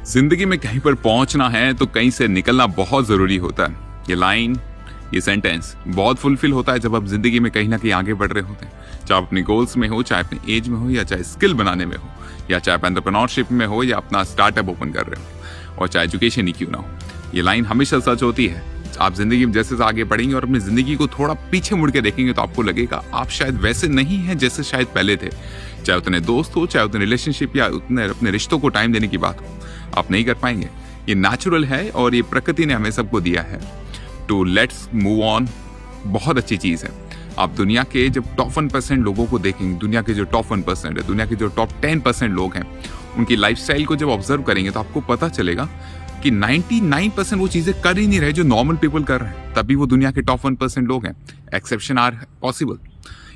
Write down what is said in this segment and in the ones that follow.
जिंदगी में कहीं पर पहुंचना है तो कहीं से निकलना बहुत जरूरी होता है। ये लाइन, ये सेंटेंस बहुत फुलफिल होता है जब आप जिंदगी में कहीं ना कहीं आगे बढ़ रहे होते हैं। चाहे अपने गोल्स में हो, चाहे अपनी एज में हो, या चाहे स्किल बनाने में हो, या चाहे एंटरप्रेन्योरशिप में हो, या अपना स्टार्टअप ओपन कर रहे हो, और चाहे एजुकेशन ही क्यों ना हो। ये लाइन हमेशा सच होती है। आप जिंदगी में जैसे आगे बढ़ेंगे और अपनी जिंदगी को थोड़ा पीछे मुड़ के देखेंगे तो आपको लगेगा आप शायद वैसे नहीं हैं जैसे शायद पहले थे। चाहे उतने दोस्त हो, चाहे उतने रिलेशनशिप या उतने अपने रिश्तों को टाइम देने की बात हो, आप नहीं कर पाएंगे। ये नेचुरल है और ये प्रकृति ने हमें सबको दिया है। टू लेट्स मूव ऑन बहुत अच्छी चीज है। आप दुनिया के जब टॉप 1% लोगों को देखेंगे, दुनिया के जो टॉप 1% है, दुनिया के जो टॉप 10% लोग हैं, उनकी लाइफस्टाइल को जब ऑब्जर्व करेंगे तो आपको पता चलेगा कि 99% वो चीजें कर ही नहीं रहे जो नॉर्मल पीपल कर रहे हैं, तभी वो दुनिया के टॉप 1% लोग हैं। Exception are possible.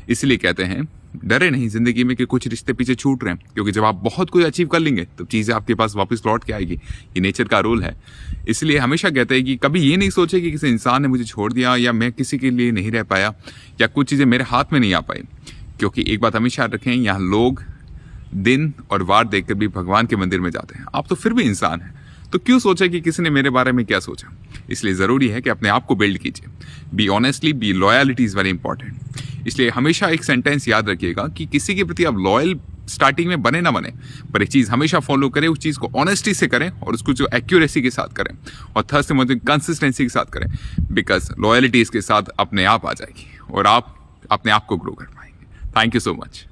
इसलिए कहते हैं डरे नहीं जिंदगी में कि कुछ रिश्ते पीछे छूट रहे हैं, क्योंकि जब आप बहुत कुछ अचीव कर लेंगे तो चीजें आपके पास वापस लौट के आएगी। ये नेचर का रूल है। इसलिए हमेशा कहते हैं कि कभी ये नहीं सोचे कि किसी इंसान ने मुझे छोड़ दिया, या मैं किसी के लिए नहीं रह पाया, या कुछ चीजें मेरे हाथ में नहीं आ पाई। क्योंकि एक बात हमेशा याद रखें, यहाँ लोग दिन और वार देखकर भी भगवान के मंदिर में जाते हैं। आप तो फिर भी इंसान हैं, तो क्यों सोचा कि किसी ने मेरे बारे में क्या सोचा। इसलिए जरूरी है कि अपने आप को बिल्ड कीजिए। Be honestly, be loyalty is very important. इसलिए हमेशा एक सेंटेंस याद रखिएगा कि किसी के प्रति आप लॉयल स्टार्टिंग में बने ना बने, पर एक चीज हमेशा फॉलो करें, उस चीज को ऑनेस्टी से करें और उसको जो एक्यूरेसी के साथ करें, और थर्ड से मतलब कंसिस्टेंसी के साथ करें। बिकॉज लॉयलिटी इसके साथ अपने आप आ जाएगी और आप अपने आप को ग्रो कर पाएंगे। Thank you so much.